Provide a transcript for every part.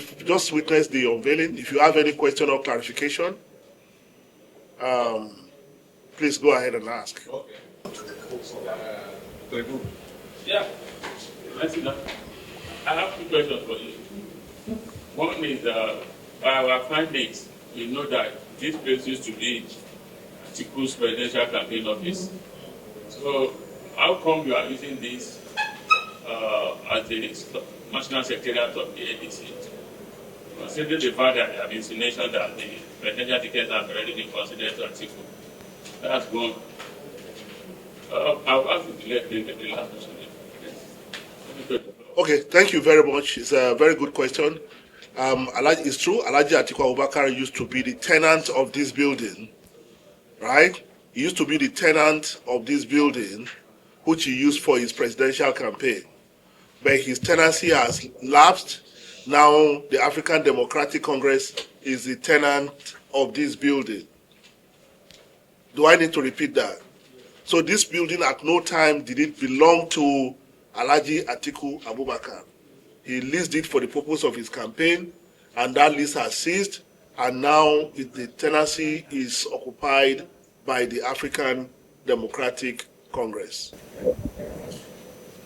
we've just witnessed the unveiling. If you have any question or clarification, please go ahead and ask. Okay. Yeah. I have two questions for you. One is, by our findings, we know that this place used to be Atiku's presidential campaign office. So, how come you are using this as the national secretariat of the ADC? Considering the fact that there have insinuation that the presidential tickets have already been considered to Atiku. That's one. I'll ask you to let the last question. Okay, thank you very much. It's a very good question. It's true, Alhaji Atiku Abubakar used to be the tenant of this building, right? He used to be the tenant of this building, which he used for his presidential campaign. But his tenancy has lapsed. Now the African Democratic Congress is the tenant of this building. Do I need to repeat that? So this building at no time did it belong to Alhaji Atiku Abubakar. He leased it for the purpose of his campaign, and that lease has ceased, and now the tenancy is occupied by the African Democratic Congress.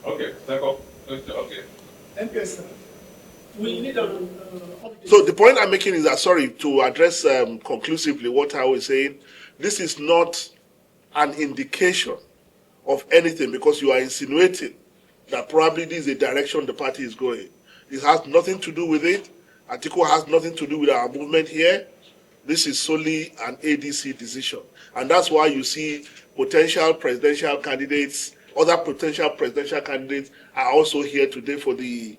Okay, okay. MPS, we need a so the point I'm making is that, sorry, to address conclusively what I was saying, this is not an indication of anything, because you are insinuating that probably this is the direction the party is going. It has nothing to do with it. Atiku has nothing to do with our movement here. This is solely an ADC decision. And that's why you see potential presidential candidates, other potential presidential candidates are also here today for the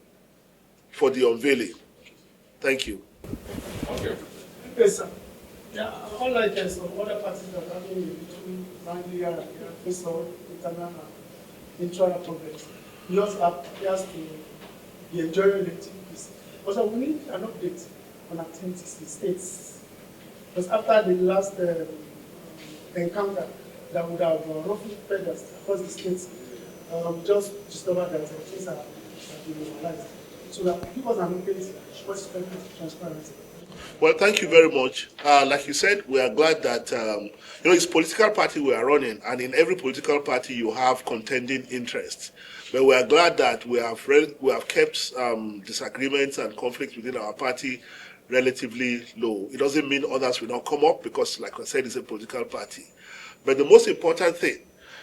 unveiling. Thank you. Okay. Yes, sir. Yeah, unlike some other parties that are having between Nigeria and Iran, internal and internal progress, yours appears to be enjoying relative peace. Also, we need an update on activities in states. Because after the last encounter that would have roughly spread us across the states, just discovered that things are being normalized. So that give us an update, what's expected transparency. Well, thank you very much. Like you said, we are glad that, it's political party we are running, and in every political party you have contending interests. But we are glad that we have kept disagreements and conflicts within our party relatively low. It doesn't mean others will not come up, because, like I said, it's a political party. But the most important thing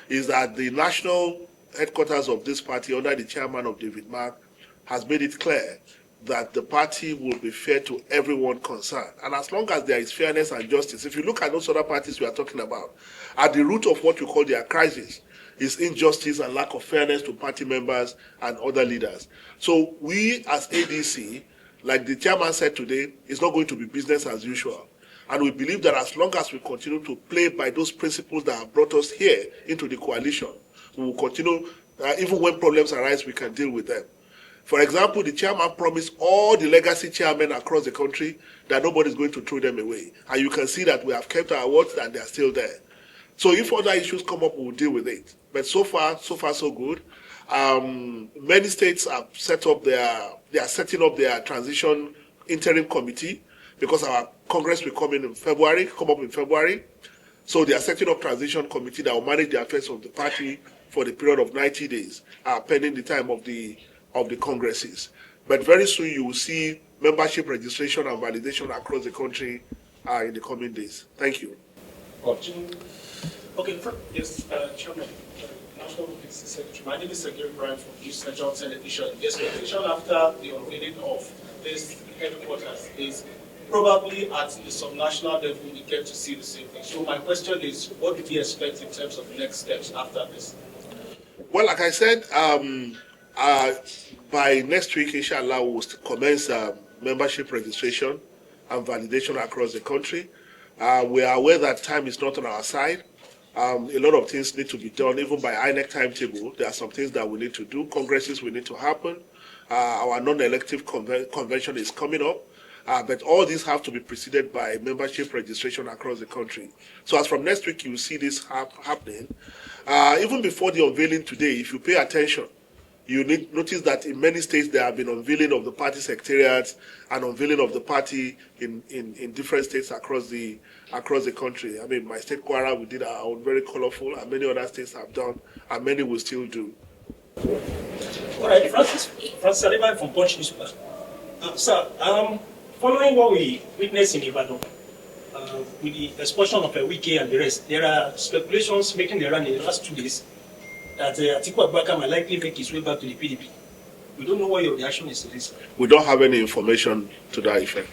is that the national headquarters of this party, under the chairman of David Mark, has made it clear that the party will be fair to everyone concerned. And as long as there is fairness and justice, if you look at those other parties we are talking about, at the root of what you call their crisis is injustice and lack of fairness to party members and other leaders. So we as ADC, like the chairman said today, it's not going to be business as usual. And we believe that as long as we continue to play by those principles that have brought us here into the coalition, we will continue, even when problems arise, we can deal with them. For example, the chairman promised all the legacy chairmen across the country that nobody is going to throw them away. And you can see that we have kept our words and they are still there. So if other issues come up, we'll deal with it. But so far, so good. Many states have set up they are setting up their transition interim committee, because our Congress will come up in February. So they are setting up transition committee that will manage the affairs of the party for the period of 90 days, pending the time of the congresses. But very soon you will see membership registration and validation across the country in the coming days. Thank you. Okay, yes, Chairman, National Police Secretary. My name is Secretary Brian from Houston Johnson Edition. The expectation after the unveiling of this headquarters is probably at the subnational level we get to see the same thing. So my question is, what do we expect in terms of next steps after this? Well, like I said, by next week, inshallah, we'll commence membership registration and validation across the country. We are aware that time is not on our side. A lot of things need to be done, even by INEC timetable. There are some things that we need to do. Congresses will need to happen. Our non-elective convention is coming up. But all these have to be preceded by membership registration across the country. So as from next week, you will see this happening. Even before the unveiling today, if you pay attention, You notice that in many states there have been unveiling of the party secretariats and unveiling of the party in different states across the country. I mean, my state Kwara, we did our own, very colorful, and many other states have done, and many will still do. All right, Francis Saliba from Punch Newspaper. Sir, following what we witnessed in Ibadan, with the expulsion of a Wike and the rest, there are speculations making the round in the last 2 days that Atiku Abubakar might likely make his way back to the PDP. We don't know what your reaction is to this. We don't have any information to that effect.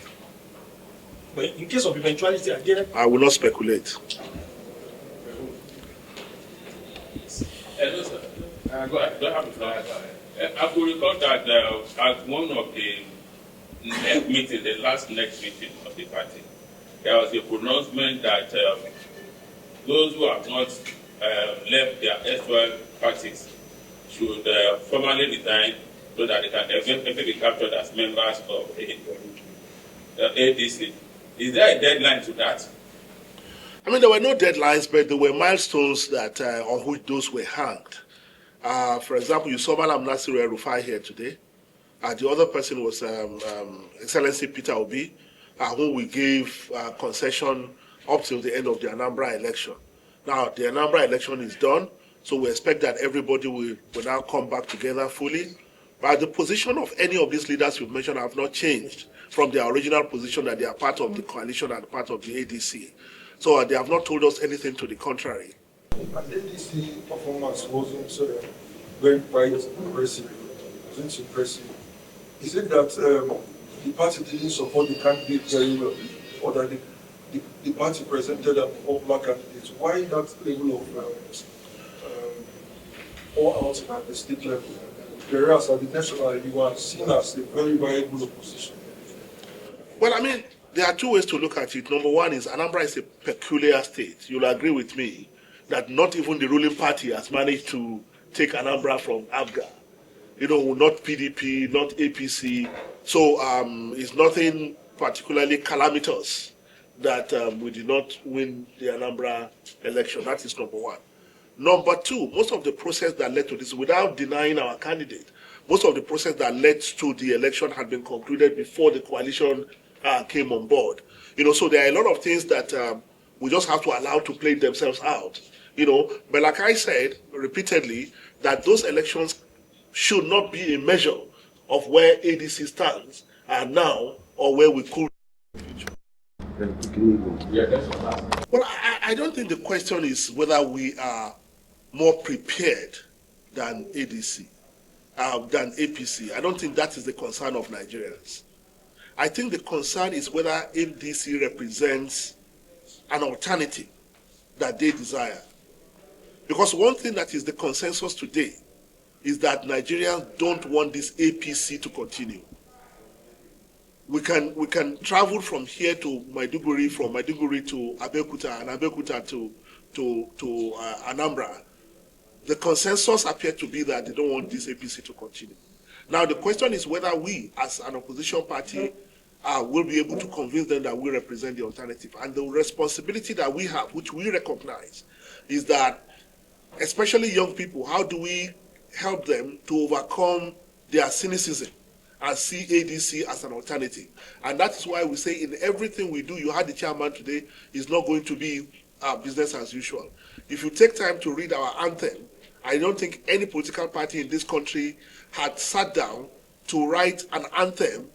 But in case of eventuality, again, I will not speculate. Hello, sir. Go ahead. I could recall that at one of the meetings, the last next meeting of the party, there was a pronouncement that those who have not left their erstwhile parties should formally resign so that they can eventually be captured as members of the ADC. Is there a deadline to that? I mean, there were no deadlines, but there were milestones that on which those were hanged. For example, you saw Malam Nasir El-Rufai here today. The other person was Excellency Peter Obi, whom we gave concession up till the end of the Anambra election. Now, the Anambra election is done, so we expect that everybody will now come back together fully. But the position of any of these leaders you've mentioned have not changed from their original position that they are part of the coalition and part of the ADC. So they have not told us anything to the contrary. And ADC performance wasn't very quite impressive. Wasn't impressive. Is it that the party didn't support the candidate very well, or that the party presented a popular candidate? Why that level of all out at the state level? Whereas at the national, you are seen as a very viable opposition. Well, I mean, there are two ways to look at it. Number one is Anambra is a peculiar state. You'll agree with me that not even the ruling party has managed to take Anambra from ABGA. You know, not PDP, not APC. So it's nothing particularly calamitous that we did not win the Anambra election. That is number one. Number two, most of the process that led to this, without denying our candidate, most of the process that led to the election had been concluded before the coalition came on board. You know, so there are a lot of things that we just have to allow to play themselves out. You know, but like I said repeatedly, that those elections should not be a measure of where ADC stands now or where we could. Well, I don't think the question is whether we are more prepared than ADC, than APC. I don't think that is the concern of Nigerians. I think the concern is whether ADC represents an alternative that they desire. Because one thing that is the consensus today is that Nigerians don't want this APC to continue. We can travel from here to Maiduguri, from Maiduguri to Abeokuta, and Abeokuta to Anambra. The consensus appears to be that they don't want this APC to continue. Now the question is whether we, as an opposition party, will be able to convince them that we represent the alternative. And the responsibility that we have, which we recognize, is that, especially young people, how do we help them to overcome their cynicism and see ADC as an alternative? And that is why we say in everything we do, you had the chairman today, is not going to be business as usual. If you take time to read our anthem, I don't think any political party in this country had sat down to write an anthem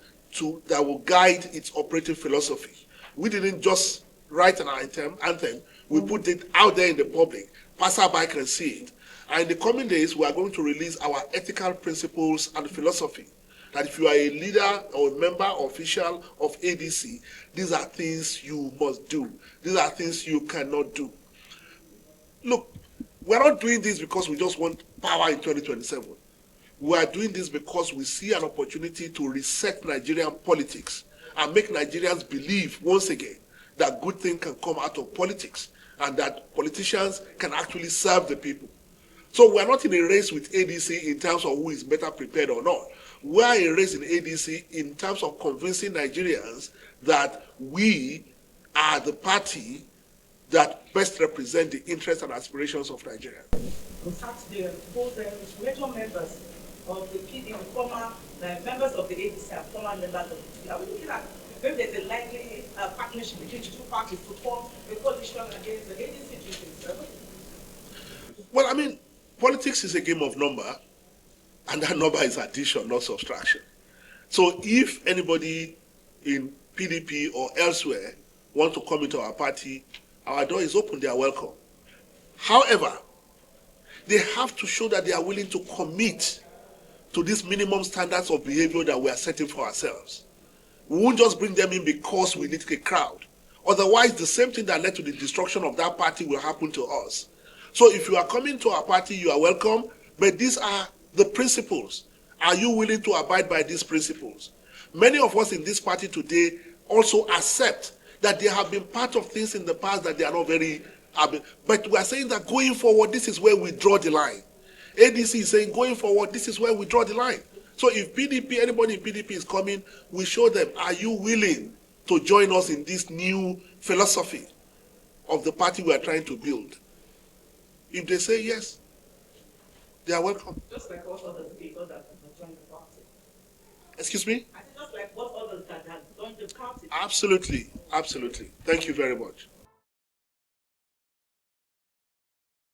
that will guide its operating philosophy. We didn't just write an anthem, we put it out there in the public. Passerby can see it. And in the coming days, we are going to release our ethical principles and philosophy. That if you are a leader or a member or official of ADC, these are things you must do. These are things you cannot do. Look, we're not doing this because we just want power in 2027. We are doing this because we see an opportunity to reset Nigerian politics and make Nigerians believe once again that good things can come out of politics and that politicians can actually serve the people. So we're not in a race with ADC in terms of who is better prepared or not. We are in a race in ADC in terms of convincing Nigerians that we are the party that best represent the interests and aspirations of Nigeria. In fact, both influential members of the PD, former members of the ADC and former members of the PD. Are we looking at maybe there's a likely partnership between the two parties to form a coalition against the ADC 2027? Well, I mean, politics is a game of number, and that number is addition, not subtraction. So if anybody in PDP or elsewhere want to come into our party, our door is open, they are welcome. However, they have to show that they are willing to commit to these minimum standards of behavior that we are setting for ourselves. We won't just bring them in because we need a crowd. Otherwise, the same thing that led to the destruction of that party will happen to us. So if you are coming to our party, you are welcome, but these are the principles. Are you willing to abide by these principles? Many of us in this party today also accept that there have been part of things in the past that they are not very, but we are saying that going forward, this is where we draw the line. ADC is saying going forward, this is where we draw the line. So if PDP, anybody in PDP is coming, we show them, are you willing to join us in this new philosophy of the party we are trying to build? If they say yes, they are welcome. Just like what others did that have joined the party. Excuse me? I think just like what others that have joined the party. Absolutely, absolutely. Thank you very much.